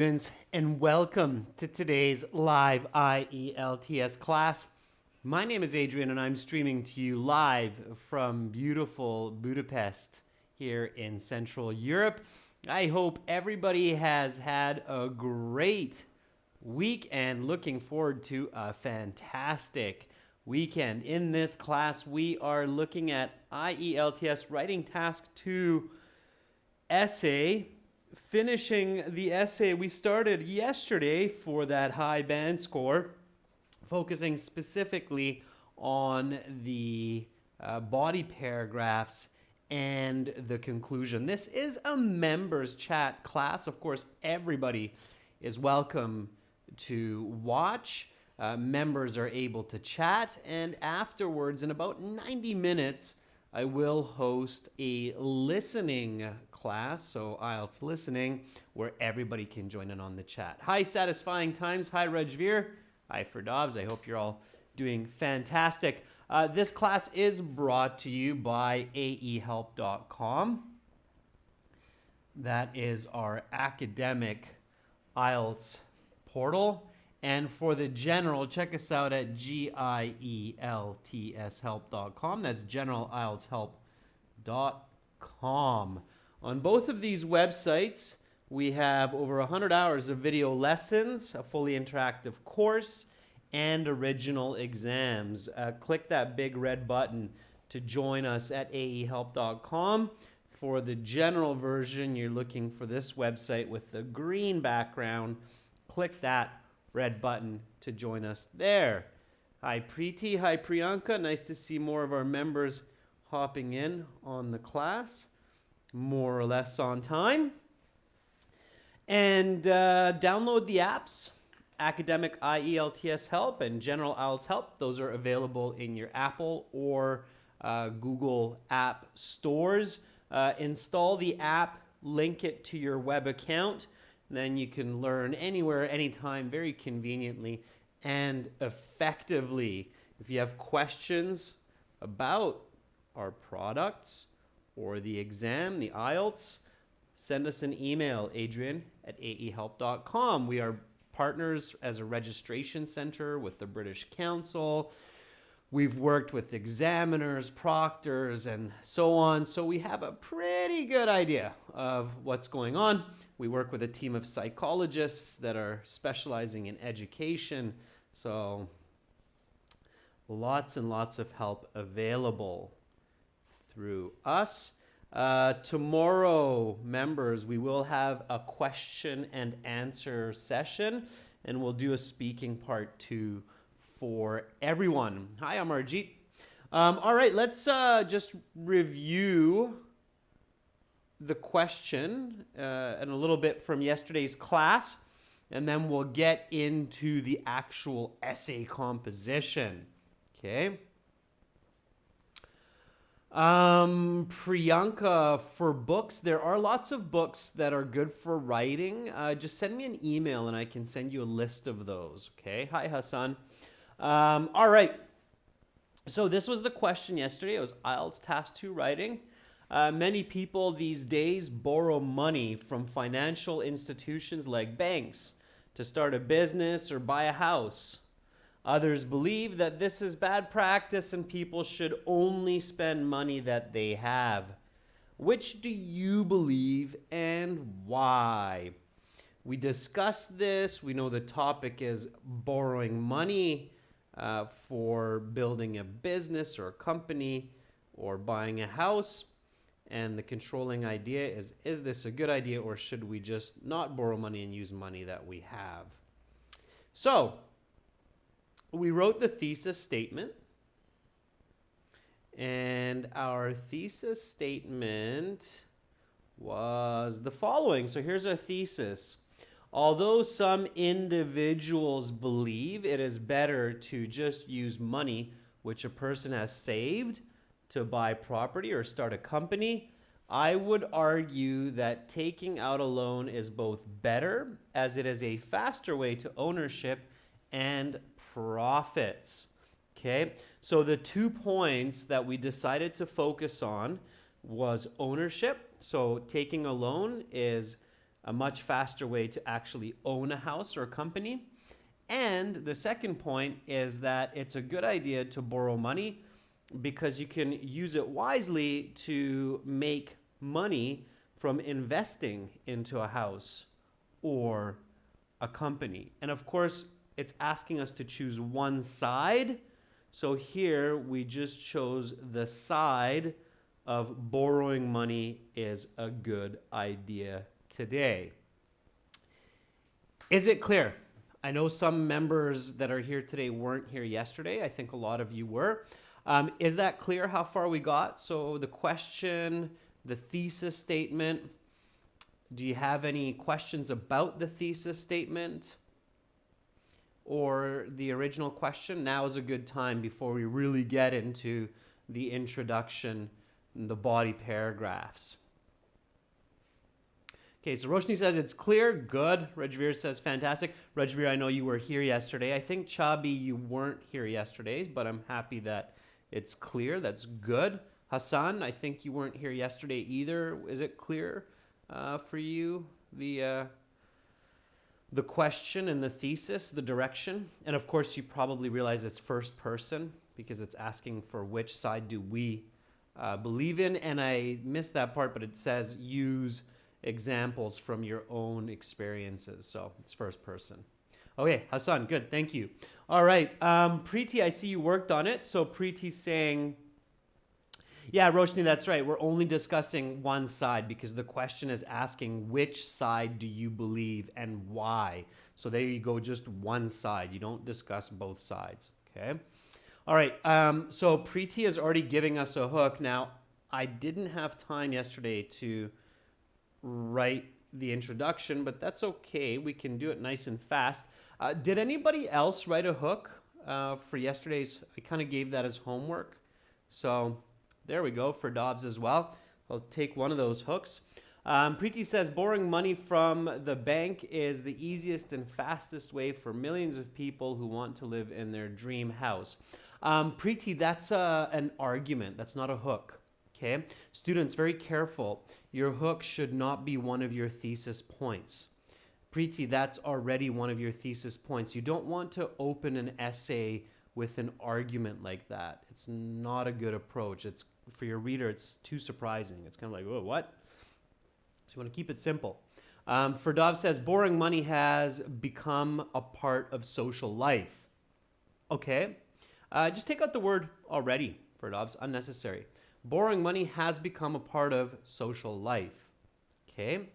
Students, and welcome to today's live IELTS class. My name is Adrian and I'm streaming to you live from beautiful Budapest here in Central Europe. I hope everybody has had a great week and looking forward to a fantastic weekend. In this class, we are looking at IELTS Writing Task 2 essay, finishing the essay we started yesterday for that high band score, focusing specifically on the body paragraphs and the conclusion. This is a members chat class. Of course, everybody is welcome to watch. Members are able to chat, and afterwards, in about 90 minutes, I will host a listening class, so IELTS listening, where everybody can join in on the chat. Hi, Satisfying Times. Hi, Rajveer. Hi, Ferdovs. I hope you're all doing fantastic. This class is brought to you by aehelp.com. That is our academic IELTS portal. And for the general, check us out at gieltshelp.com. That's generalieltshelp.com. On both of these websites, we have over 100 hours of video lessons, a fully interactive course, and original exams. Click that big red button to join us at aehelp.com. For the general version, you're looking for this website with the green background. Click that red button to join us there. Hi Preeti, hi Priyanka. Nice to see more of our members hopping in on the class, more or less on time. And download the apps, Academic IELTS Help and General IELTS Help. Those are available in your Apple or Google app stores. Install the app, link it to your web account. Then you can learn anywhere, anytime, very conveniently and effectively. If you have questions about our products or the exam, the IELTS, send us an email, adrian@aehelp.com. We are partners as a registration center with the British Council. We've worked with examiners, proctors, and so on. So we have a pretty good idea of what's going on. We work with a team of psychologists that are specializing in education. So lots and lots of help available through us. Tomorrow, members, we will have a question and answer session, and we'll do a speaking part 2 for everyone. Hi, I'm Arjit. All right, let's just review the question and a little bit from yesterday's class, and then we'll get into the actual essay composition. Okay. Priyanka, for books, there are lots of books that are good for writing. Just send me an email and I can send you a list of those. Okay. Hi, Hassan. All right. So this was the question yesterday. It was IELTS Task 2 writing. Many people these days borrow money from financial institutions like banks to start a business or buy a house. Others believe that this is bad practice and people should only spend money that they have. Which do you believe and why? We discussed this. We know the topic is borrowing money for building a business or a company or buying a house. And the controlling idea is this a good idea or should we just not borrow money and use money that we have? So, we wrote the thesis statement. And our thesis statement was the following. So here's our thesis. Although some individuals believe it is better to just use money which a person has saved to buy property or start a company, I would argue that taking out a loan is both better as it is a faster way to ownership and profits. Okay, so the 2 points that we decided to focus on was ownership. So taking a loan is a much faster way to actually own a house or a company. And the second point is that it's a good idea to borrow money because you can use it wisely to make money from investing into a house or a company. And of course, it's asking us to choose one side. So here we just chose the side of borrowing money is a good idea today. Is it clear? I know some members that are here today weren't here yesterday. I think a lot of you were. Is that clear how far we got? So the question, the thesis statement. Do you have any questions about the thesis statement or the original question? Now is a good time before we really get into the introduction and the body paragraphs. Okay, so Roshni says it's clear. Good. Rajveer says fantastic. Rajveer, I know you were here yesterday. I think Chabi, you weren't here yesterday, but I'm happy that it's clear. That's good. Hassan, I think you weren't here yesterday either. Is it clear for you, the question and the thesis, the direction? And of course, you probably realize it's first person because it's asking for which side do we believe in. And I missed that part, but it says use examples from your own experiences. So it's first person. Okay, Hassan, good. Thank you. All right. Preeti, I see you worked on it. So Preeti's saying, yeah, Roshni, that's right. We're only discussing one side because the question is asking which side do you believe and why. So there you go, just one side. You don't discuss both sides, okay? All right, so Preeti is already giving us a hook. Now, I didn't have time yesterday to write the introduction, but that's okay. We can do it nice and fast. Did anybody else write a hook for yesterday's? I kind of gave that as homework. So there we go for Dobbs as well. I'll take one of those hooks. Preeti says borrowing money from the bank is the easiest and fastest way for millions of people who want to live in their dream house. Preeti, that's an argument. That's not a hook. Okay, students, very careful. Your hook should not be one of your thesis points. Preeti, that's already one of your thesis points. You don't want to open an essay with an argument like that. It's not a good approach. It's for your reader, it's too surprising. It's kind of like, oh, what? So you want to keep it simple. Ferdov says, borrowing money has become a part of social life. Okay, just take out the word already, Ferdov's unnecessary. Borrowing money has become a part of social life. Okay.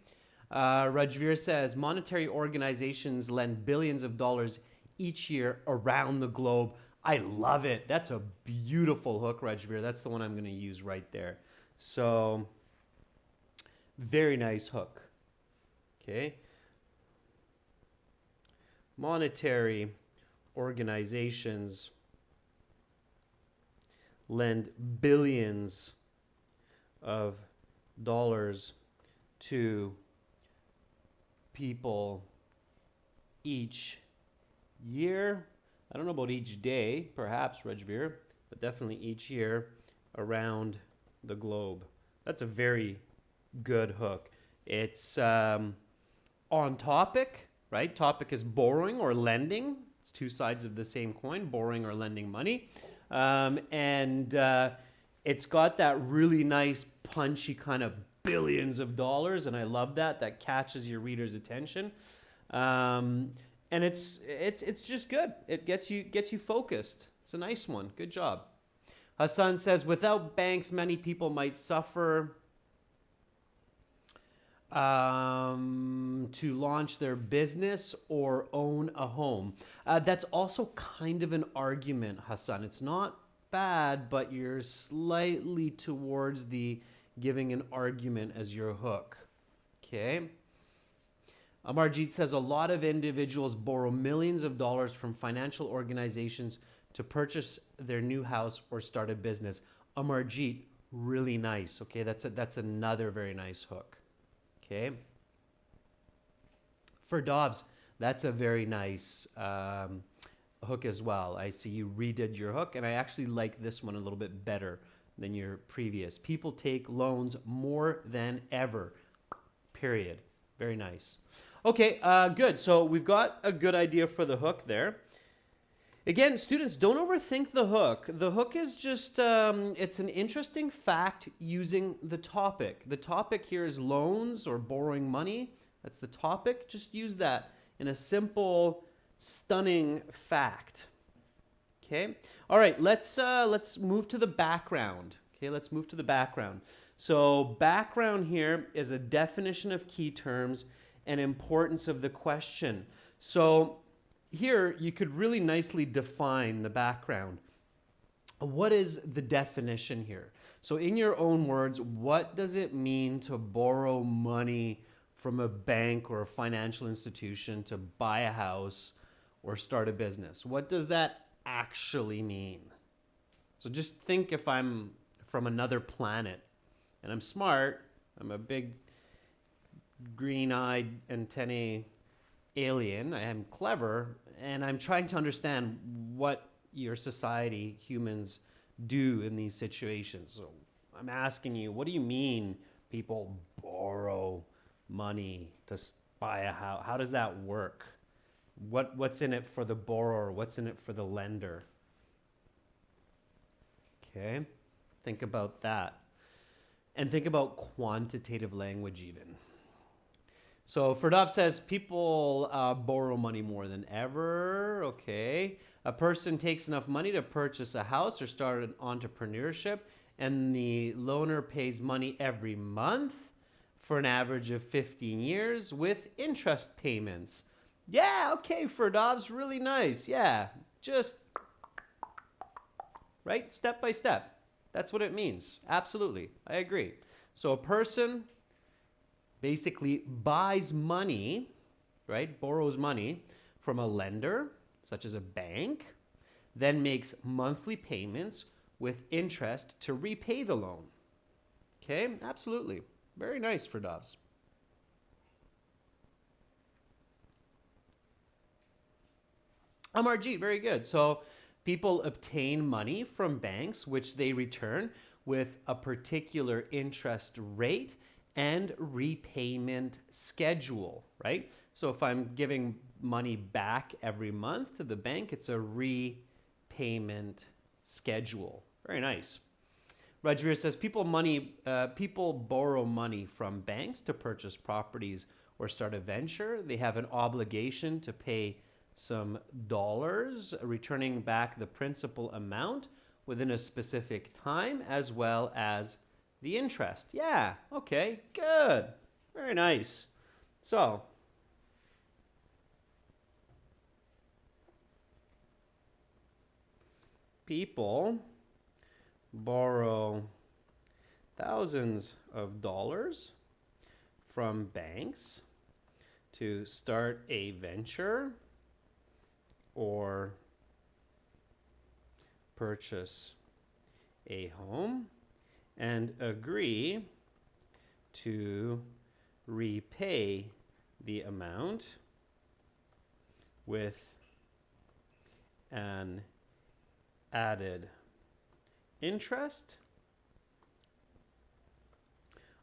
Rajveer says monetary organizations lend billions of dollars each year around the globe. I love it. That's a beautiful hook, Rajveer. That's the one I'm going to use right there. So, very nice hook. Okay. Monetary organizations lend billions of dollars to people each year. I don't know about each day, perhaps, Rajveer, but definitely each year around the globe. That's a very good hook. It's on topic, right? Topic is borrowing or lending. It's two sides of the same coin, borrowing or lending money. It's got that really nice punchy kind of billions of dollars, and I love that. That catches your reader's attention, and it's just good. It gets you focused. It's a nice one. Good job. Hassan says, without banks, many people might suffer to launch their business or own a home. That's also kind of an argument, Hassan. It's not bad, but you're slightly towards the giving an argument as your hook. Okay. Amarjeet says a lot of individuals borrow millions of dollars from financial organizations to purchase their new house or start a business. Amarjeet, really nice. Okay, that's another very nice hook. Okay. For Dobbs, that's a very nice hook as well. I see you redid your hook, and I actually like this one a little bit better than your previous. People take loans more than ever, period. Very nice. Okay, good. So we've got a good idea for the hook there. Again, students, don't overthink the hook. The hook is just, it's an interesting fact using the topic. The topic here is loans or borrowing money. That's the topic. Just use that in a simple, stunning fact. Okay. All right. Let's move to the background. Okay. Let's move to the background. So background here is a definition of key terms and importance of the question. So here you could really nicely define the background. What is the definition here? So in your own words, what does it mean to borrow money from a bank or a financial institution to buy a house or start a business? What does that actually mean? So just think if I'm from another planet and I'm smart, I'm a big green-eyed antennae alien, I am clever, and I'm trying to understand what your society, humans, do in these situations. So I'm asking you, what do you mean people borrow money to buy a house? How does that work? What's in it for the borrower? What's in it for the lender? Okay, think about that. And think about quantitative language even. So Ferdov says people borrow money more than ever. Okay. A person takes enough money to purchase a house or start an entrepreneurship, and the loaner pays money every month for an average of 15 years with interest payments. Yeah, okay, Ferdov's really nice. Yeah, just right, step by step. That's what it means. Absolutely, I agree. So a person basically buys money, right, borrows money from a lender, such as a bank, then makes monthly payments with interest to repay the loan. Okay, absolutely. Very nice for Doves. MRG, very good. So people obtain money from banks, which they return with a particular interest rate and repayment schedule, right? So if I'm giving money back every month to the bank, it's a repayment schedule. Very nice. Rajveer says people borrow money from banks to purchase properties or start a venture. They have an obligation to pay some dollars, returning back the principal amount within a specific time, as well as the interest. Yeah, okay, good. Very nice. So, people borrow thousands of dollars from banks to start a venture or purchase a home and agree to repay the amount with an added interest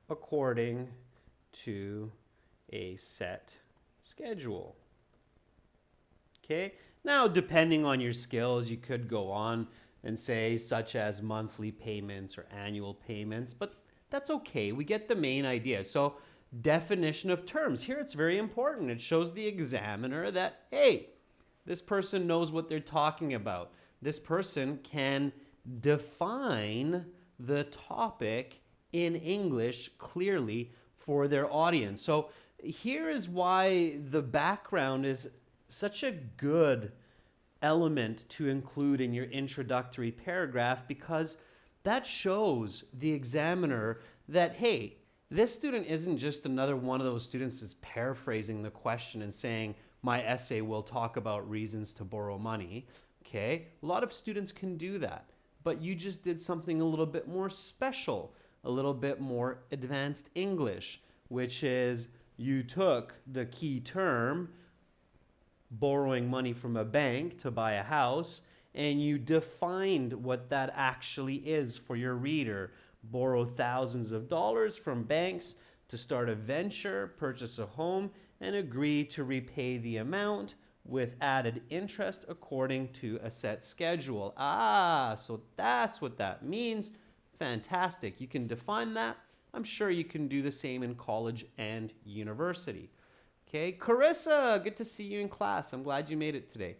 according to a set schedule. Okay, now depending on your skills, you could go on and say such as monthly payments or annual payments, but that's okay. We get the main idea. So definition of terms. Here it's very important. It shows the examiner that, hey, this person knows what they're talking about. This person can define the topic in English clearly for their audience. So here is why the background is such a good element to include in your introductory paragraph, because that shows the examiner that, hey, this student isn't just another one of those students that's paraphrasing the question and saying, my essay will talk about reasons to borrow money. Okay, a lot of students can do that, but you just did something a little bit more special, a little bit more advanced English, which is you took the key term, borrowing money from a bank to buy a house, and you defined what that actually is for your reader. Borrow thousands of dollars from banks to start a venture, purchase a home, and agree to repay the amount with added interest according to a set schedule. So that's what that means. Fantastic. You can define that. I'm sure you can do the same in college and university. Okay, Carissa, good to see you in class. I'm glad you made it today.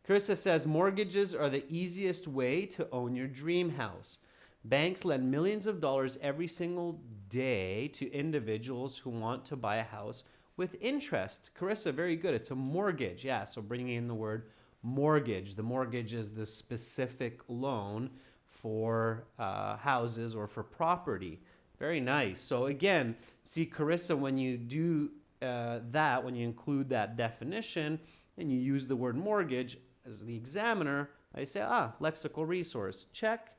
Carissa says mortgages are the easiest way to own your dream house. Banks lend millions of dollars every single day to individuals who want to buy a house with interest. Carissa, very good. It's a mortgage. Yeah, so bringing in the word mortgage. The mortgage is the specific loan for houses or for property. Very nice. So again, see, Carissa, when you do when you include that definition and you use the word mortgage as the examiner, I say, lexical resource. Check.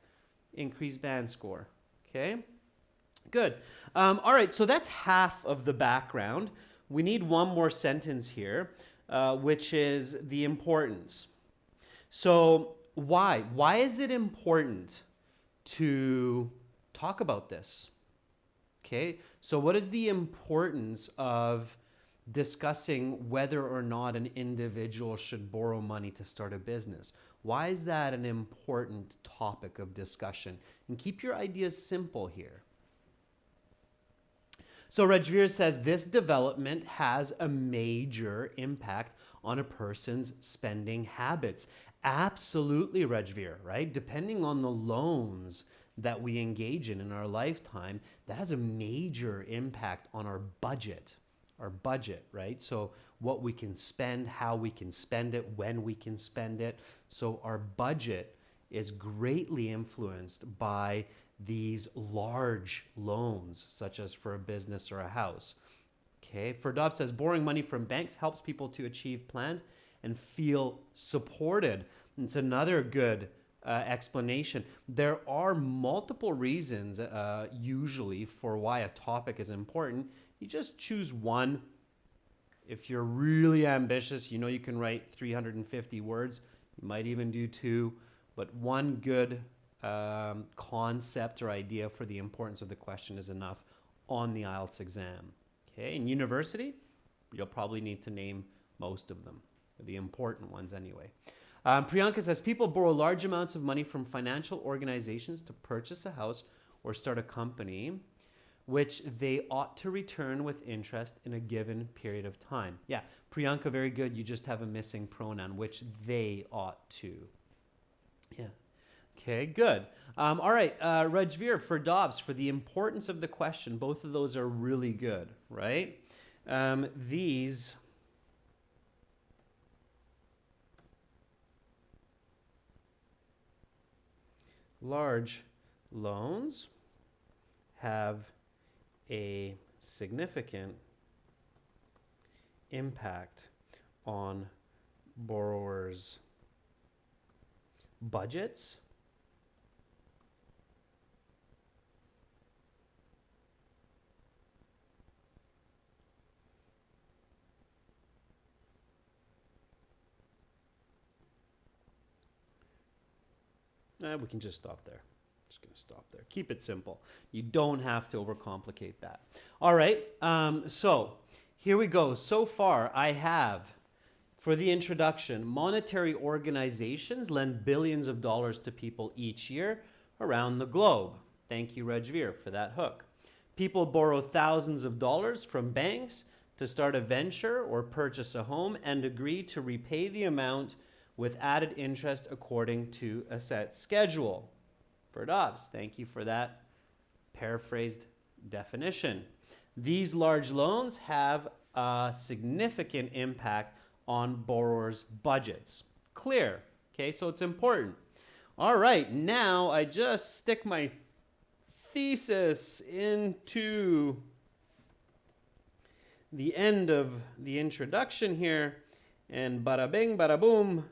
Increase band score. Okay, good. All right, so that's half of the background. We need one more sentence here, which is the importance. So why? Why is it important to talk about this? Okay, so what is the importance of discussing whether or not an individual should borrow money to start a business? Why is that an important topic of discussion? And keep your ideas simple here. So Rajveer says this development has a major impact on a person's spending habits. Absolutely, Rajveer, right? Depending on the loans that we engage in our lifetime, that has a major impact on our budget, right? So what we can spend, how we can spend it, when we can spend it. So our budget is greatly influenced by these large loans, such as for a business or a house. Okay, Ferdov says borrowing money from banks helps people to achieve plans and feel supported. It's another good explanation. There are multiple reasons usually for why a topic is important. You just choose one. If you're really ambitious, you know you can write 350 words. You might even do 2, but one good concept or idea for the importance of the question is enough on the IELTS exam. Okay, in university, you'll probably need to name most of them, the important ones anyway. Priyanka says people borrow large amounts of money from financial organizations to purchase a house or start a company, which they ought to return with interest in a given period of time. Yeah, Priyanka, very good. You just have a missing pronoun, which they ought to. Yeah. Okay, good. All right, Rajveer, for Dobbs, for the importance of the question, both of those are really good, right? These large loans have a significant impact on borrowers' budgets we can just stop there. Just going to stop there. Keep it simple. You don't have to overcomplicate that. All right. So here we go. So far, I have, for the introduction, monetary organizations lend billions of dollars to people each year around the globe. Thank you, Rajveer, for that hook. People borrow thousands of dollars from banks to start a venture or purchase a home and agree to repay the amount with added interest according to a set schedule. Dobbs, thank you for that paraphrased definition. These large loans have a significant impact on borrowers' budgets. Clear, okay, so it's important. All right, now I just stick my thesis into the end of the introduction here, and bada bing, bada boom,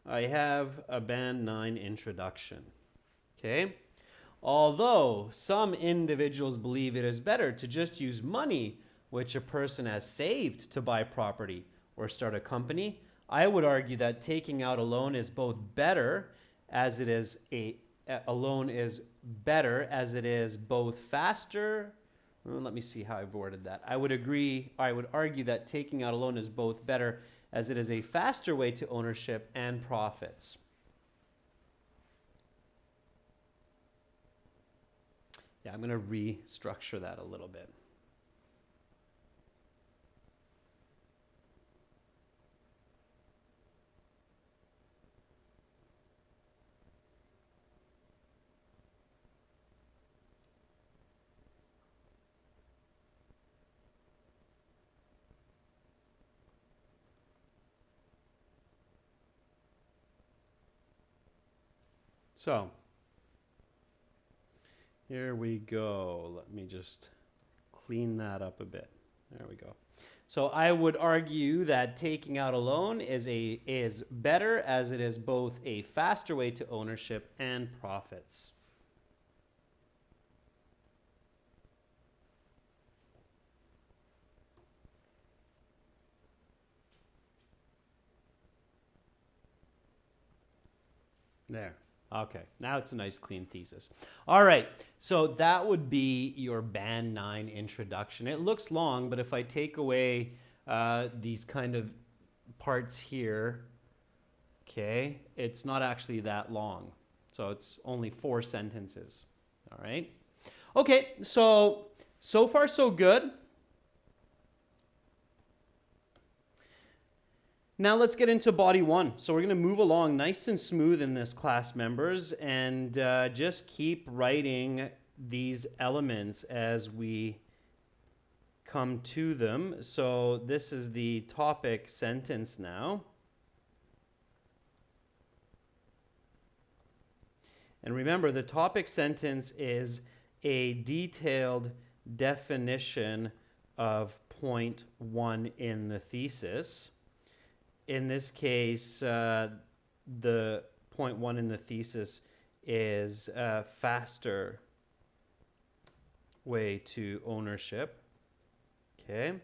I have a Band 9 introduction. Okay? Although some individuals believe it is better to just use money which a person has saved to buy property or start a company, I would argue that taking out a loan is both better as it is both faster Let me see how I've worded that. I would argue that taking out a loan is both better as it is a faster way to ownership and profits. Yeah, I'm going to restructure that a little bit. So, here we go. Let me just clean that up a bit. There we go. So I would argue that taking out a loan is better as it is both a faster way to ownership and profits. There. Okay, now it's a nice clean thesis. All right, so that would be your Band 9 introduction. It looks long, but if I take away these kind of parts here, okay, it's not actually that long. So it's only 4 sentences, all right? Okay, so far so good. Now let's get into body 1. So we're going to move along nice and smooth in this class, members, and just keep writing these elements as we come to them. So this is the topic sentence now. And remember, the topic sentence is a detailed definition of point 1 in the thesis. In this case, the point 1 in the thesis is a faster way to ownership. Okay.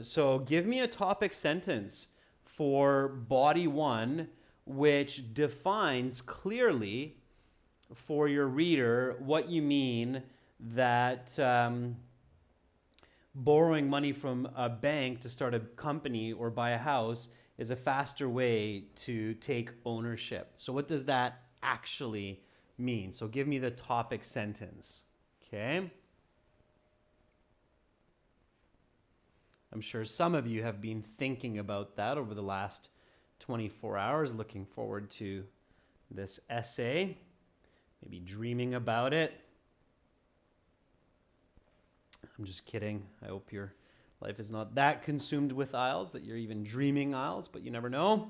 So give me a topic sentence for body 1 which defines clearly for your reader what you mean that borrowing money from a bank to start a company or buy a house is a faster way to take ownership. So what does that actually mean? So give me the topic sentence, okay? I'm sure some of you have been thinking about that over the last 24 hours, looking forward to this essay, maybe dreaming about it. I'm just kidding. I hope your life is not that consumed with IELTS that you're even dreaming IELTS, but you never know.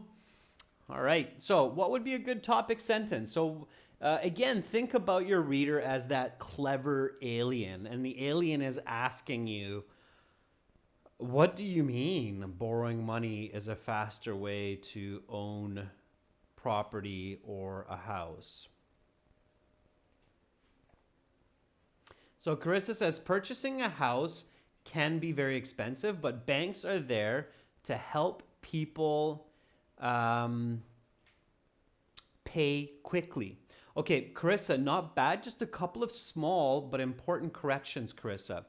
All right. So what would be a good topic sentence? So again, think about your reader as that clever alien, and the alien is asking you, what do you mean borrowing money is a faster way to own property or a house? So Carissa says, purchasing a house can be very expensive, but banks are there to help people pay quickly. Okay, Carissa, not bad. Just a couple of small but important corrections, Carissa.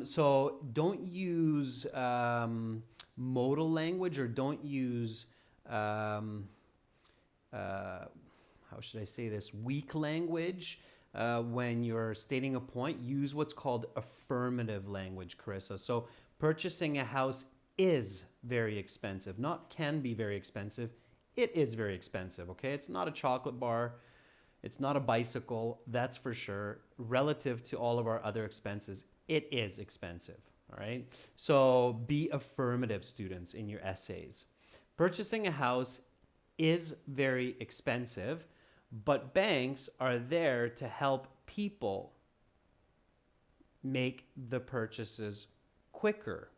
So don't use modal language, or don't use, how should I say this, weak language. When you're stating a point, use what's called affirmative language, Carissa. So purchasing a house is very expensive, not can be very expensive. It is very expensive, okay? It's not a chocolate bar. It's not a bicycle, that's for sure. Relative to all of our other expenses, it is expensive, all right? So be affirmative, students, in your essays. Purchasing a house is very expensive, but banks are there to help people make the purchases quicker,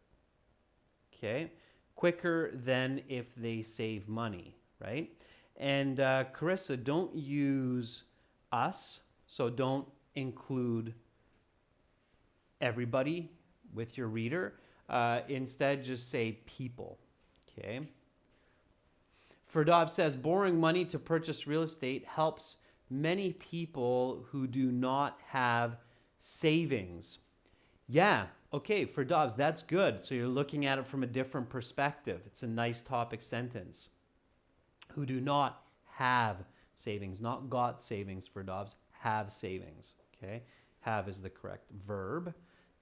okay? Quicker than if they save money, right? And Carissa, don't use us, so don't include everybody with your reader. Instead, just say people, okay? Ferdov says, borrowing money to purchase real estate helps many people who do not have savings. Yeah, okay, for Dobbs, that's good. So you're looking at it from a different perspective. It's a nice topic sentence. Who do not have savings, not got savings for Dobbs, have savings. Okay, have is the correct verb,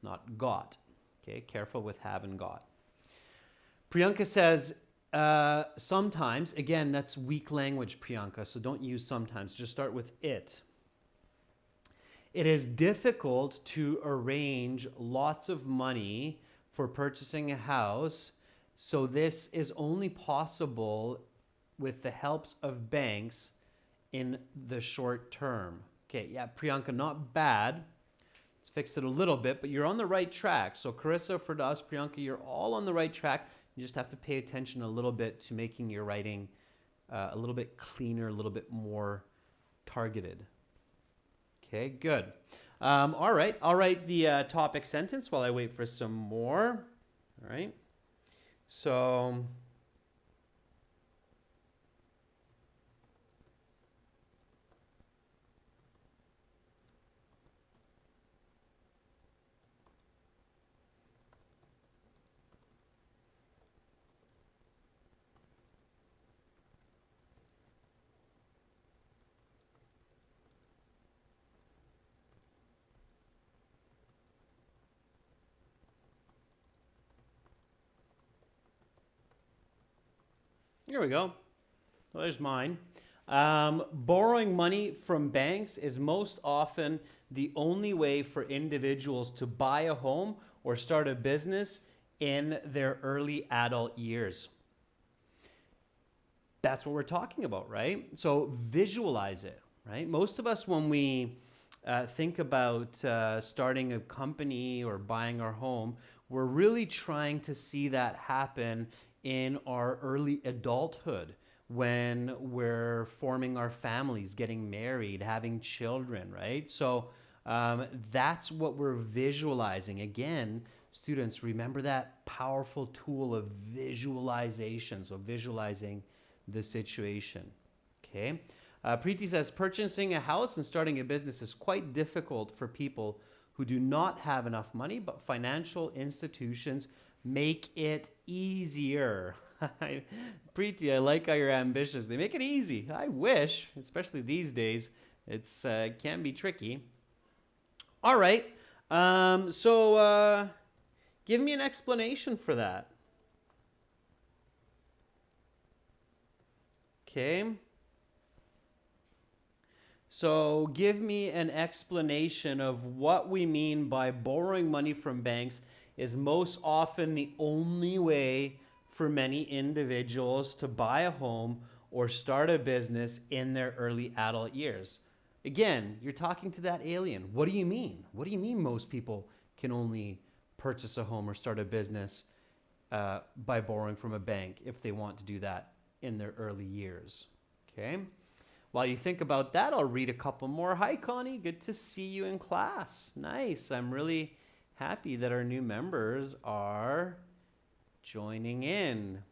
not got. Okay, careful with have and got. Priyanka says, sometimes, again, that's weak language, Priyanka, so don't use sometimes. Just start with it. It is difficult to arrange lots of money for purchasing a house, so this is only possible with the helps of banks in the short term. Okay, yeah, Priyanka, not bad. Let's fix it a little bit, but you're on the right track. So Carissa, Firdaus, Priyanka, you're all on the right track. You just have to pay attention a little bit to making your writing a little bit cleaner, a little bit more targeted. Okay, good. All right, I'll write the topic sentence while I wait for some more. All right, so here we go. Well, there's mine. Borrowing money from banks is most often the only way for individuals to buy a home or start a business in their early adult years. That's what we're talking about, right? So visualize it, right? Most of us, when we think about starting a company or buying our home, we're really trying to see that happen in our early adulthood when we're forming our families, getting married, having children, right? So that's what we're visualizing. Again, students, remember that powerful tool of visualization. So visualizing the situation. Okay. Preeti says purchasing a house and starting a business is quite difficult for people who do not have enough money, but financial institutions make it easier. Preeti, I like how you're ambitious. They make it easy. I wish, especially these days, it's can be tricky. All right. So give me an explanation for that. Okay. So give me an explanation of what we mean by borrowing money from banks is most often the only way for many individuals to buy a home or start a business in their early adult years. Again, you're talking to that alien. What do you mean? What do you mean most people can only purchase a home or start a business by borrowing from a bank if they want to do that in their early years? Okay. While you think about that, I'll read a couple more. Hi, Connie. Good to see you in class. Nice. I'm really happy that our new members are joining in.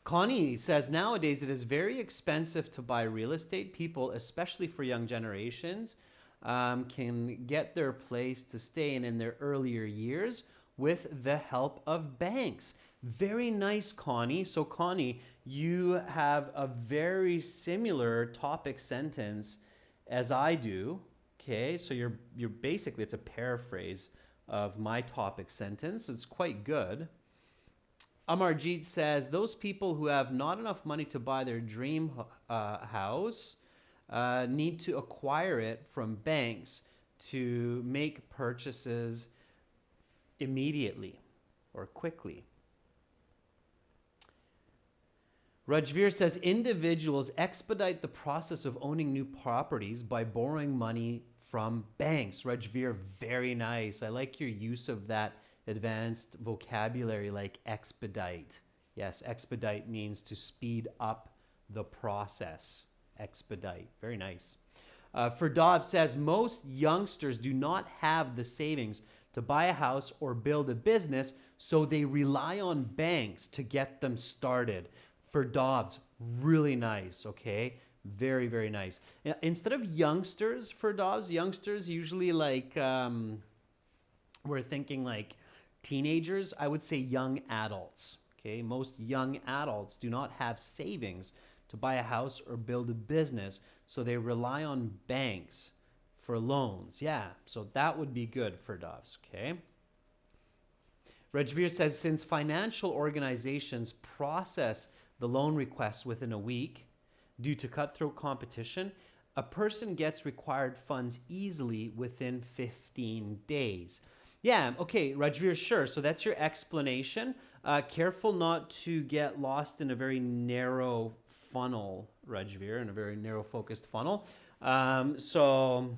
Connie says nowadays it is very expensive to buy real estate. People, especially for young generations, can get their place to stay in their earlier years with the help of banks. Very nice, Connie. So, Connie, you have a very similar topic sentence as I do. Okay, so you're basically, it's a paraphrase of my topic sentence. It's quite good. Amarjeet says those people who have not enough money to buy their dream house need to acquire it from banks to make purchases immediately or quickly. Rajveer says individuals expedite the process of owning new properties by borrowing money from banks. Rajveer, very nice. I like your use of that advanced vocabulary like expedite. Yes, expedite means to speed up the process. Expedite. Very nice. Ferdov says most youngsters do not have the savings to buy a house or build a business, so they rely on banks to get them started. For Dobbs, really nice, okay? Very, very nice. Instead of youngsters, for Dobbs, youngsters usually like we're thinking like teenagers, I would say young adults. Okay, most young adults do not have savings to buy a house or build a business, so they rely on banks for loans. Yeah, so that would be good for doves. Okay. Rajveer says, since financial organizations process the loan requests within a week due to cutthroat competition, a person gets required funds easily within 15 days. Yeah, okay, Rajveer, sure. So that's your explanation. Careful not to get lost in a very narrow funnel, Rajveer, in a very narrow focused funnel. So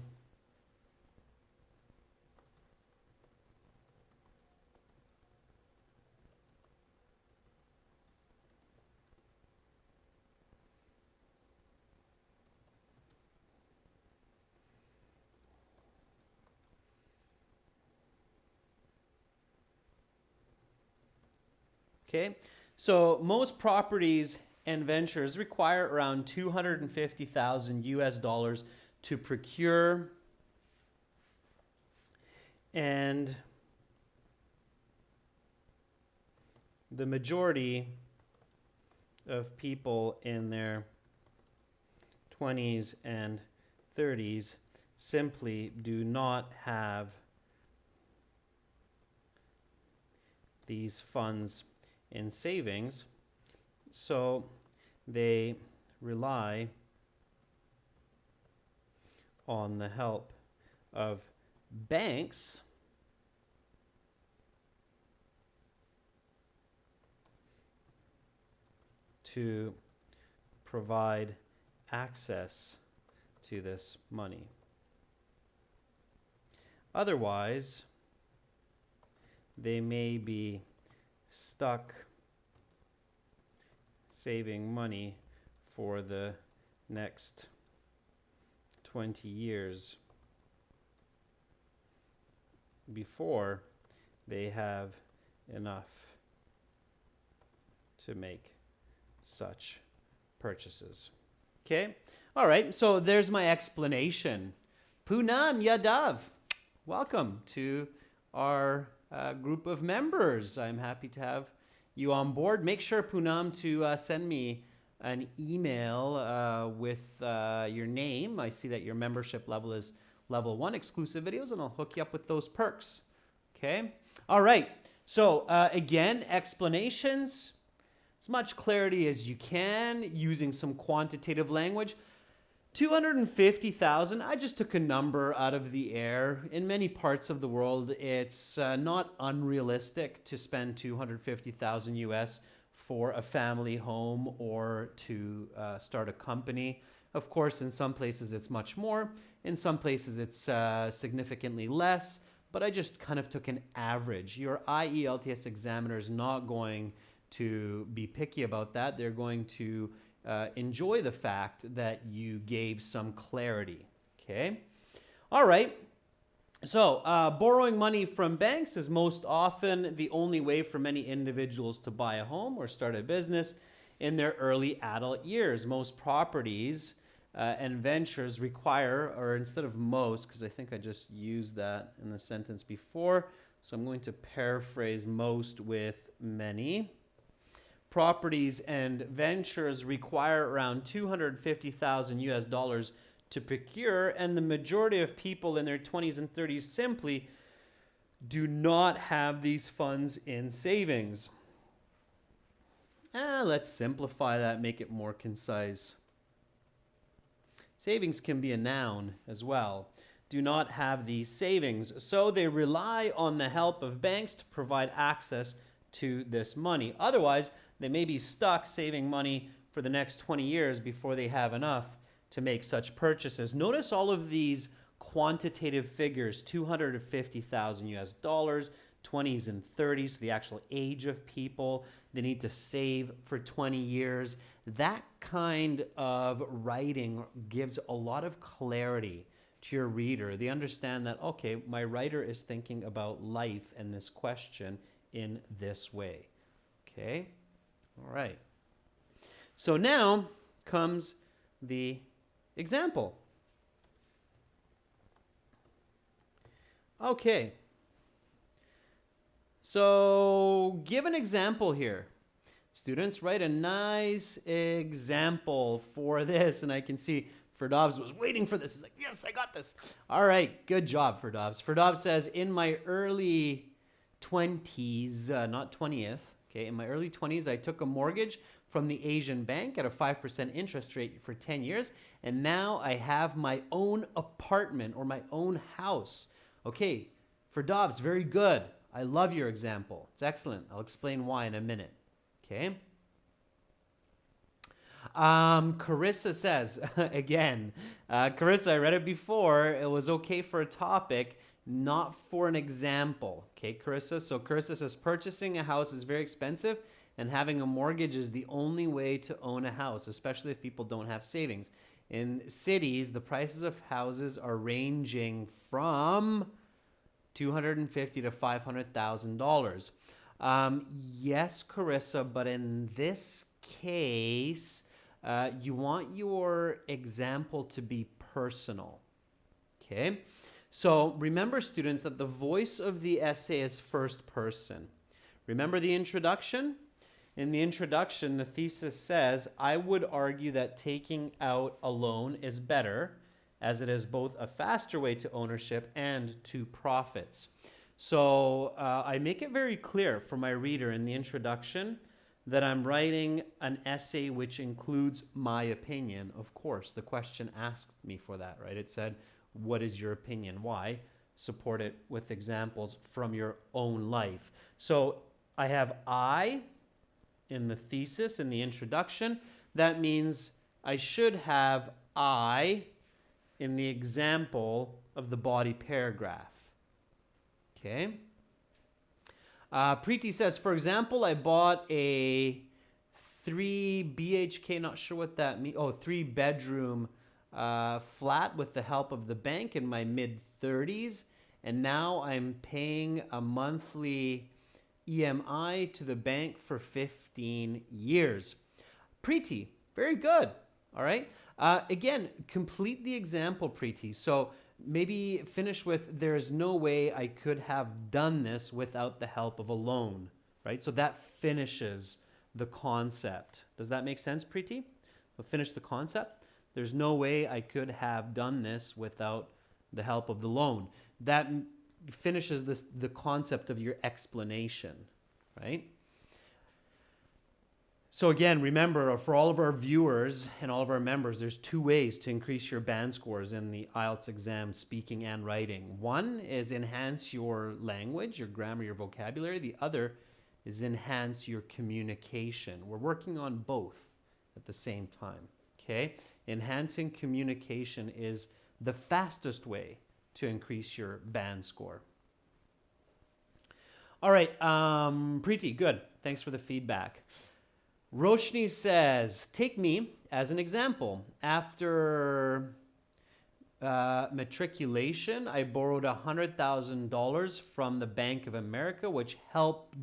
okay, so most properties and ventures require around 250,000 US dollars to procure, and the majority of people in their 20s and 30s simply do not have these funds in savings, so they rely on the help of banks to provide access to this money. Otherwise, they may be stuck saving money for the next 20 years before they have enough to make such purchases. Okay? All right, so there's my explanation. Poonam Yadav, welcome to our group of members. I'm happy to have you on board. Make sure, Poonam, to send me an email with your name. I see that your membership level is level 1, exclusive videos, and I'll hook you up with those perks. Okay? All right. So again, explanations, as much clarity as you can using some quantitative language. 250,000, I just took a number out of the air. In many parts of the world, it's not unrealistic to spend 250,000 US for a family home or to start a company. Of course, in some places it's much more. In some places it's significantly less, but I just kind of took an average. Your IELTS examiner is not going to be picky about that. They're going to enjoy the fact that you gave some clarity. Okay? All right. So, borrowing money from banks is most often the only way for many individuals to buy a home or start a business in their early adult years. Most properties and ventures require, or instead of most, because I think I just used that in the sentence before, so I'm going to paraphrase most with many. Properties and ventures require around 250,000 US dollars to procure, and the majority of people in their 20s and 30s simply do not have these funds in savings. Let's simplify that, make it more concise. Savings can be a noun as well. Do not have these savings, so they rely on the help of banks to provide access to this money. Otherwise, they may be stuck saving money for the next 20 years before they have enough to make such purchases. Notice all of these quantitative figures, 250,000 US dollars, 20s and 30s, so the actual age of people. They need to save for 20 years. That kind of writing gives a lot of clarity to your reader. They understand that, okay, my writer is thinking about life and this question in this way. Okay? All right. So now comes the example. Okay. So give an example here. Students, write a nice example for this. And I can see Ferdovs was waiting for this. He's like, yes, I got this. All right, good job, Ferdovs. Ferdovs says, in my early 20s, not 20th, okay, in my early 20s, I took a mortgage from the Asian bank at a 5% interest rate for 10 years. And now I have my own apartment or my own house. Okay, Ferdovs, very good. I love your example. It's excellent. I'll explain why in a minute. Okay. Carissa says, again, Carissa, I read it before. It was okay for a topic, not for an example. Okay, Carissa. So Carissa says, purchasing a house is very expensive and having a mortgage is the only way to own a house, especially if people don't have savings. In cities, the prices of houses are ranging from $250,000 to $500,000. Yes, Carissa, but in this case, you want your example to be personal. Okay? So remember, students, that the voice of the essay is first person. Remember the introduction? In the introduction, the thesis says, I would argue that taking out a loan is better, as it is both a faster way to ownership and to profits. So I make it very clear for my reader in the introduction that I'm writing an essay which includes my opinion. Of course, the question asked me for that, right? It said, what is your opinion? Why? Support it with examples from your own life. So I have I in the thesis, in the introduction. That means I should have I in the example of the body paragraph. Okay. Preeti says, for example, I bought a 3 BHK, not sure what that means. Oh, 3-bedroom flat with the help of the bank in my mid-30s. And now I'm paying a monthly EMI to the bank for 15 years. Preeti, very good. All right. Again, complete the example, Preeti. So maybe finish with, there's no way I could have done this without the help of a loan, right? So that finishes the concept. Does that make sense, Preeti? So finish the concept. There's no way I could have done this without the help of the loan. That finishes the concept of your explanation, right? So again, remember, for all of our viewers and all of our members, there's 2 ways to increase your band scores in the IELTS exam, speaking and writing. One is enhance your language, your grammar, your vocabulary. The other is enhance your communication. We're working on both at the same time, okay? Enhancing communication is the fastest way to increase your band score. All right, Preeti, good. Thanks for the feedback. Roshni says, take me as an example. After matriculation, I borrowed $100,000 from the Bank of America, which helped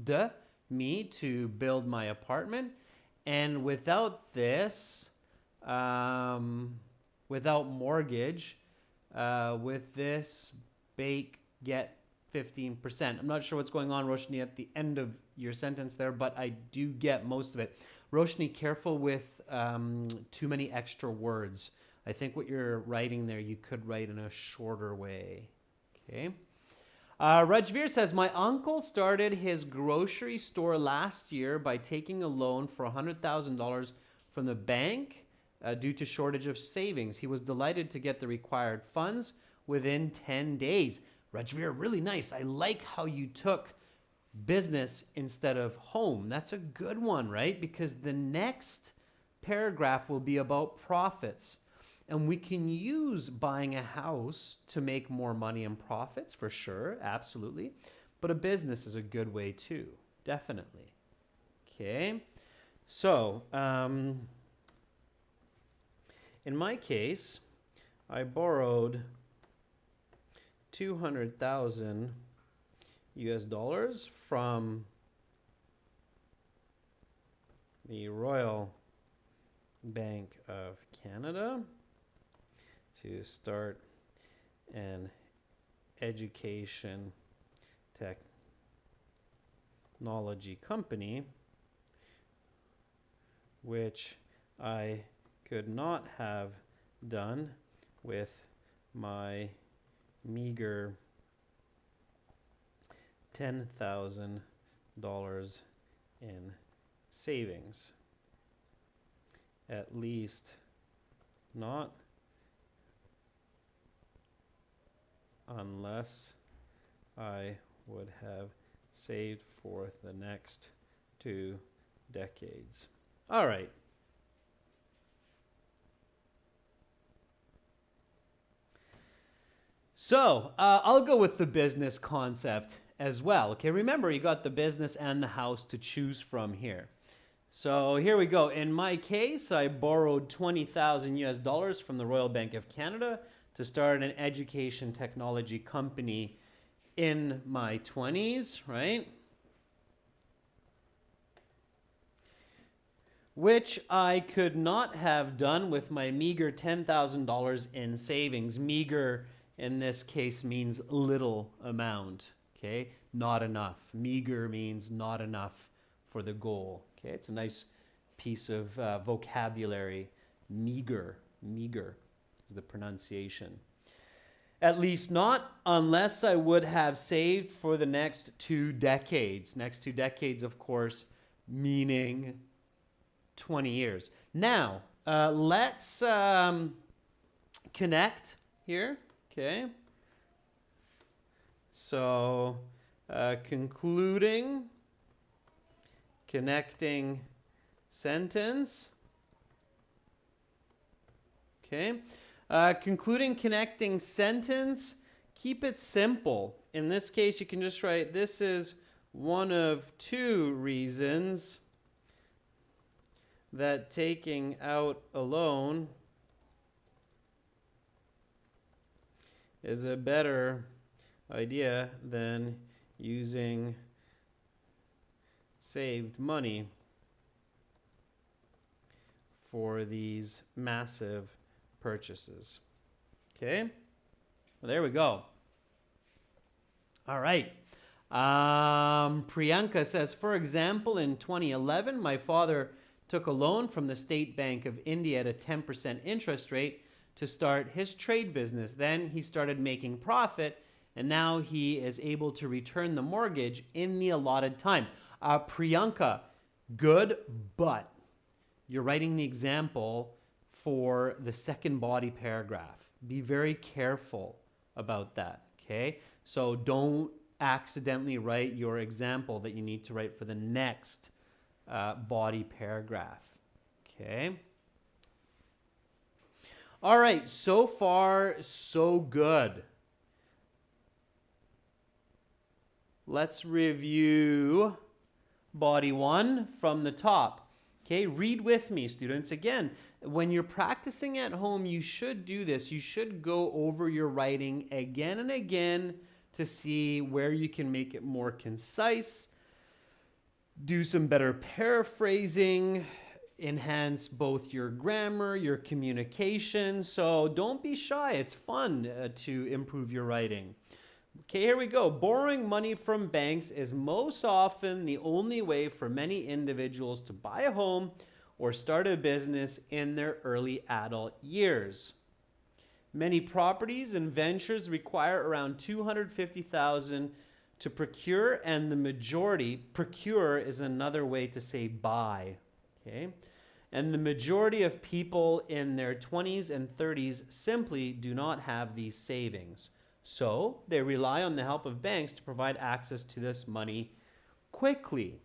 me to build my apartment. And without this, without mortgage, with this, get 15%. I'm not sure what's going on, Roshni, at the end of your sentence there, but I do get most of it. Roshni, careful with too many extra words. I think what you're writing there, you could write in a shorter way. Okay. Rajveer says, my uncle started his grocery store last year by taking a loan for $100,000 from the bank due to shortage of savings. He was delighted to get the required funds within 10 days. Rajveer, really nice. I like how you took business instead of home. That's a good one, right? Because the next paragraph will be about profits. And we can use buying a house to make more money and profits, for sure, absolutely. But a business is a good way too, definitely. Okay, so in my case, I borrowed 200,000 US dollars from the Royal Bank of Canada to start an education technology company, which I could not have done with my meager $10,000 in savings. At least not unless I would have saved for the next 2 decades. All right. So I'll go with the business concept as well. Okay, remember you got the business and the house to choose from here. So here we go. In my case, I borrowed 20,000 US dollars from the Royal Bank of Canada to start an education technology company in my 20s, right? Which I could not have done with my meager $10,000 in savings. Meager in this case means little amount, okay? Not enough. Meager means not enough for the goal, okay? It's a nice piece of vocabulary. Meager is the pronunciation. At least not unless I would have saved for the next 2 decades. Next 2 decades, of course, meaning 20 years. Now, let's connect here. Okay. So, concluding, connecting sentence. Okay. Concluding, connecting sentence. Keep it simple. In this case, you can just write, this is one of 2 reasons that taking out a loan is a better idea than using saved money for these massive purchases. Okay, well, there we go. All right. Priyanka says, for example, in 2011, my father took a loan from the State Bank of India at a 10% interest rate to start his trade business. Then he started making profit, and now he is able to return the mortgage in the allotted time. Priyanka, good, but you're writing the example for the second body paragraph. Be very careful about that, okay? So don't accidentally write your example that you need to write for the next body paragraph, okay? All right, so far, so good. Let's review body 1 from the top. Okay, read with me, students. Again, when you're practicing at home, you should do this. You should go over your writing again and again to see where you can make it more concise, do some better paraphrasing, enhance both your grammar, your communication. So don't be shy. It's fun to improve your writing. Okay, here we go. Borrowing money from banks is most often the only way for many individuals to buy a home or start a business in their early adult years. Many properties and ventures require around $250,000 to procure, and the majority, procure is another way to say buy, okay? And the majority of people in their 20s and 30s simply do not have these savings. So they rely on the help of banks to provide access to this money quickly.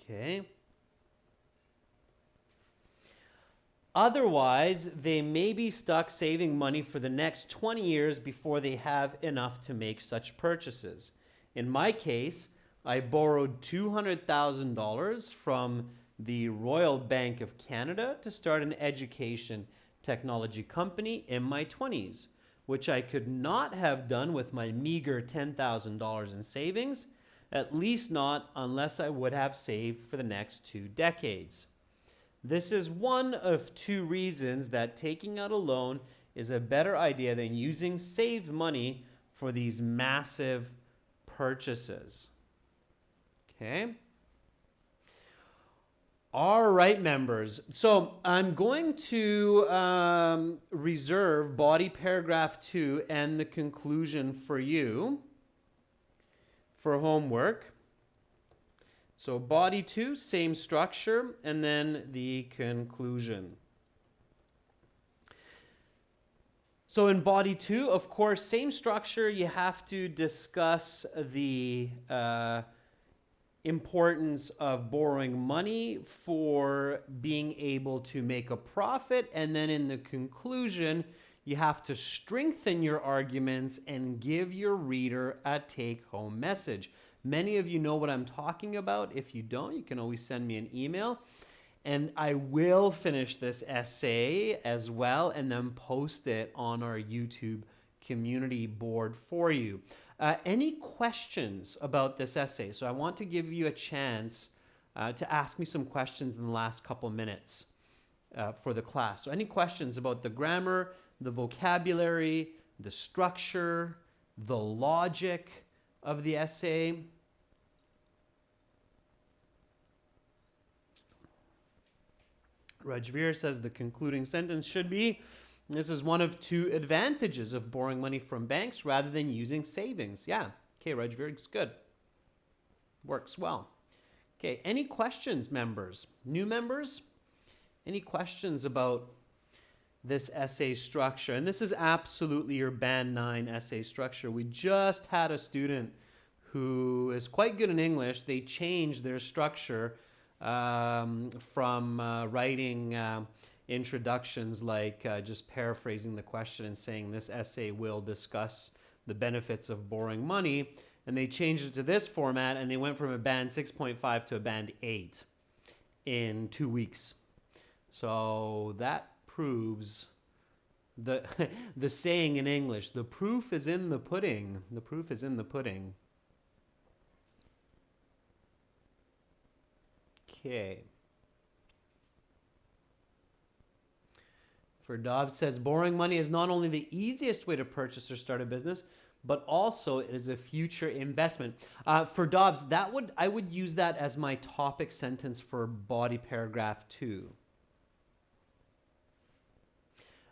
Okay. Otherwise, they may be stuck saving money for the next 20 years before they have enough to make such purchases. In my case, I borrowed $200,000 from the Royal Bank of Canada to start an education technology company in my 20s, which I could not have done with my meager $10,000 in savings, at least not unless I would have saved for the next 2 decades. This is one of 2 reasons that taking out a loan is a better idea than using saved money for these massive purchases. Okay. All right, members. So I'm going to reserve body paragraph 2 and the conclusion for you for homework. So body 2, same structure, and then the conclusion. So in body 2, of course, same structure. You have to discuss the importance of borrowing money for being able to make a profit. And then in the conclusion, you have to strengthen your arguments and give your reader a take-home message. Many of you know what I'm talking about. If you don't, you can always send me an email. And I will finish this essay as well and then post it on our YouTube community board for you. Any questions about this essay? So I want to give you a chance to ask me some questions in the last couple minutes for the class. So any questions about the grammar, the vocabulary, the structure, the logic of the essay? Rajveer says the concluding sentence should be, this is one of 2 advantages of borrowing money from banks rather than using savings. Yeah. Okay, Rajveer, it's good. Works well. Okay, any questions, members? New members? Any questions about this essay structure? And this is absolutely your Band 9 essay structure. We just had a student who is quite good in English. They changed their structure from writing introductions like just paraphrasing the question and saying this essay will discuss the benefits of borrowing money, and they changed it to this format, and they went from a band 6.5 to a band 8 in 2 weeks. So that proves the the saying in English, the proof is in the pudding. The proof is in the pudding. Okay. For Dobbs says, borrowing money is not only the easiest way to purchase or start a business, but also it is a future investment. For Dobbs, I would use that as my topic sentence for body paragraph 2.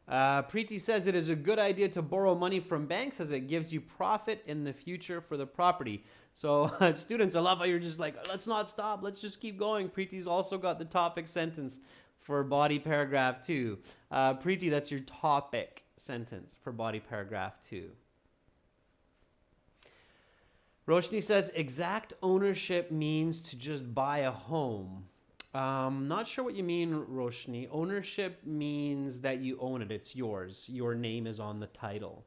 Preeti says it is a good idea to borrow money from banks as it gives you profit in the future for the property. So students, I love how you're just like, let's not stop. Let's just keep going. Preeti's also got the topic sentence for body paragraph 2. Preeti, that's your topic sentence for body paragraph 2. Roshni says exact ownership means to just buy a home. Not sure what you mean, Roshni. Ownership means that you own it. It's yours. Your name is on the title.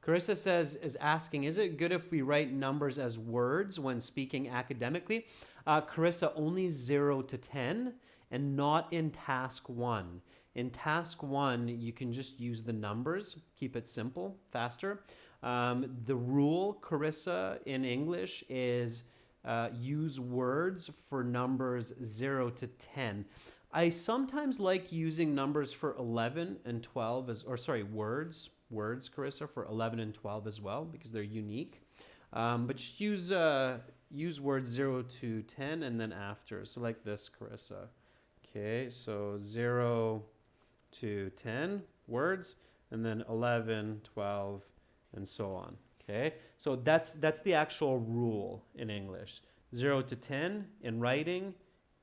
Carissa is asking, is it good if we write numbers as words when speaking academically? Carissa, only 0 to 10 and not in task 1. In task 1, you can just use the numbers, keep it simple, faster. The rule, Carissa, in English is use words for numbers 0 to 10. I sometimes like using numbers for 11 and 12 words, Carissa, for 11 and 12 as well, because they're unique. But just use words 0 to 10 and then after. So like this, Carissa. Okay, so 0 to 10 words, and then 11, 12, and so on. Okay, so that's the actual rule in English. 0 to 10 in writing,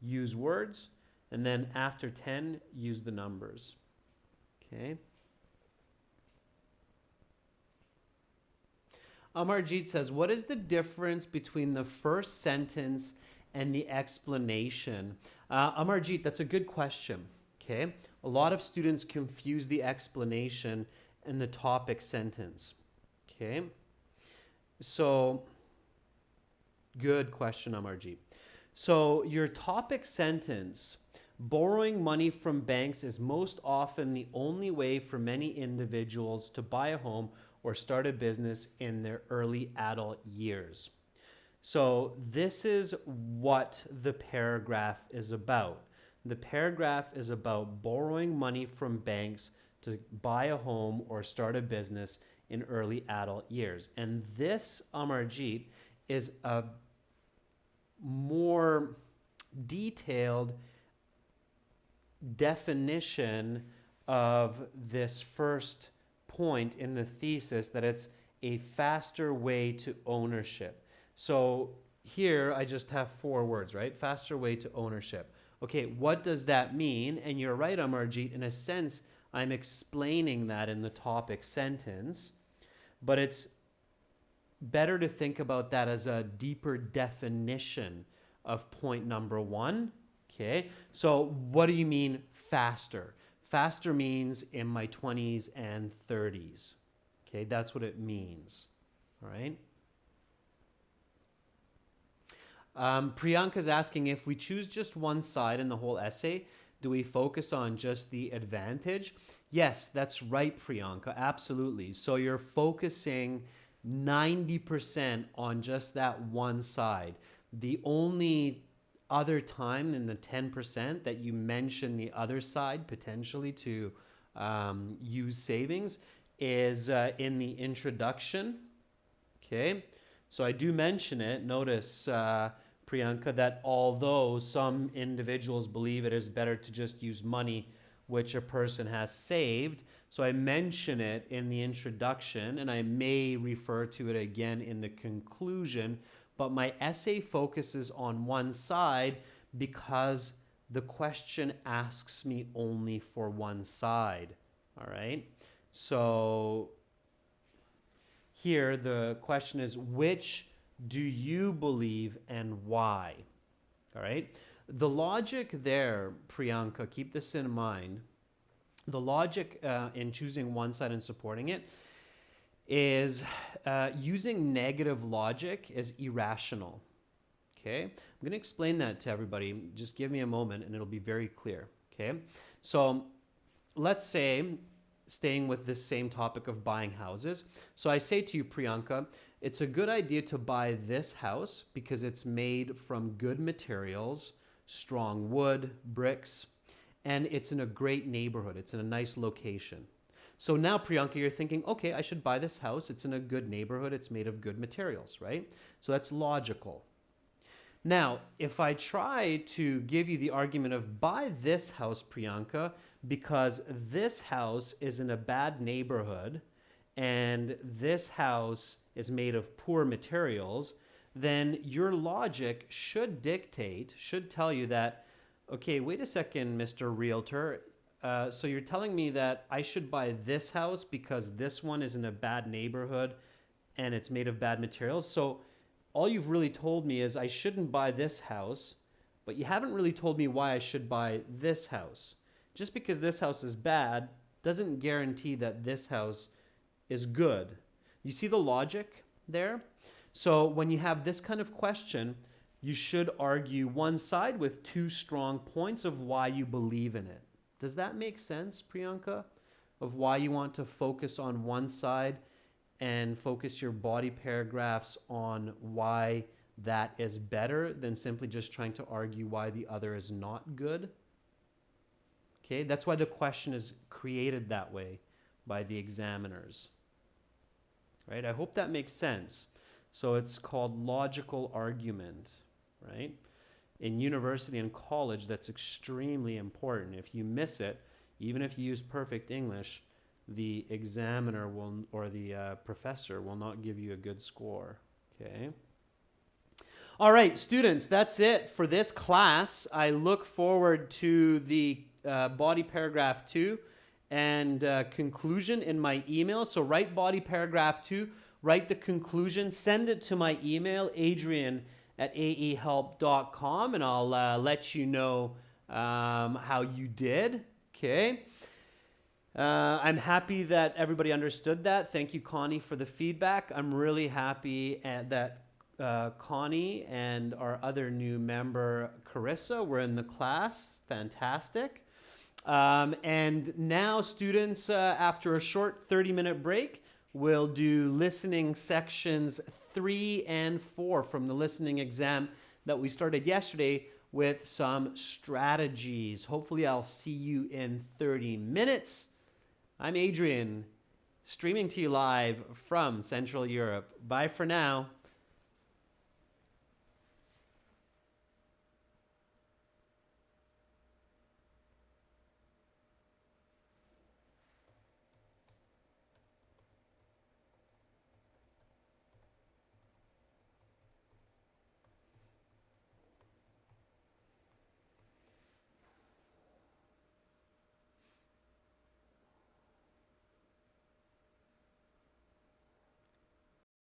use words, and then after 10, use the numbers. Okay. Amarjeet says, what is the difference between the first sentence and the explanation? Amarjeet, that's a good question. Okay. A lot of students confuse the explanation and the topic sentence. Okay. So, good question, Amarjeet. So, your topic sentence, borrowing money from banks is most often the only way for many individuals to buy a home or start a business in their early adult years. So this is what the paragraph is about. The paragraph is about borrowing money from banks to buy a home or start a business in early adult years. And this, Amarjeet, is a more detailed definition of this first point in the thesis, that it's a faster way to ownership. So here I just have 4 words, right? Faster way to ownership. Okay, what does that mean? And you're right, Amarjeet, in a sense, I'm explaining that in the topic sentence, but it's better to think about that as a deeper definition of point number 1. Okay, so what do you mean faster? Faster means in my 20s and 30s. Okay, that's what it means. All right. Priyanka's asking, if we choose just one side in the whole essay, do we focus on just the advantage? Yes, that's right, Priyanka. Absolutely. So you're focusing 90% on just that one side. The only other time in the 10% that you mention the other side potentially to use savings is in the introduction. Okay, so I do mention it. Notice, Priyanka, that although some individuals believe it is better to just use money which a person has saved, so I mention it in the introduction, and I may refer to it again in the conclusion, but my essay focuses on one side because the question asks me only for one side. All right, so here the question is, which do you believe and why? All right, the logic there, Priyanka, keep this in mind. The logic in choosing one side and supporting it is using negative logic is irrational. Okay, I'm going to explain that to everybody. Just give me a moment and it'll be very clear. Okay, so let's say, staying with this same topic of buying houses. So I say to you, Priyanka, it's a good idea to buy this house because it's made from good materials, strong wood, bricks, and it's in a great neighborhood. It's in a nice location. So now, Priyanka, you're thinking, okay, I should buy this house. It's in a good neighborhood. It's made of good materials, right? So that's logical. Now, if I try to give you the argument of buy this house, Priyanka, because this house is in a bad neighborhood and this house is made of poor materials, then your logic should tell you that, okay, wait a second, Mr. Realtor. So you're telling me that I should buy this house because this one is in a bad neighborhood and it's made of bad materials. So all you've really told me is I shouldn't buy this house, but you haven't really told me why I should buy this house. Just because this house is bad doesn't guarantee that this house is good. You see the logic there? So when you have this kind of question, you should argue one side with 2 strong points of why you believe in it. Does that make sense, Priyanka? Of why you want to focus on one side and focus your body paragraphs on why that is better than simply just trying to argue why the other is not good? Okay, that's why the question is created that way by the examiners. Right? I hope that makes sense. So it's called logical argument, right? In university and college, that's extremely important. If you miss it, even if you use perfect English, the examiner will, or the professor will not give you a good score, okay? All right, students, that's it for this class. I look forward to the body paragraph 2 and conclusion in my email. So write body paragraph 2, write the conclusion, send it to my email, adrian@aehelp.com, and I'll let you know how you did, okay? I'm happy that everybody understood that. Thank you, Connie, for the feedback. I'm really happy that Connie and our other new member, Carissa, were in the class. Fantastic. And now, students, after a short 30-minute break, we'll do listening sections 3 and 4 from the listening exam that we started yesterday with some strategies. Hopefully, I'll see you in 30 minutes. I'm Adrian. streaming to you live from Central Europe. Bye for now.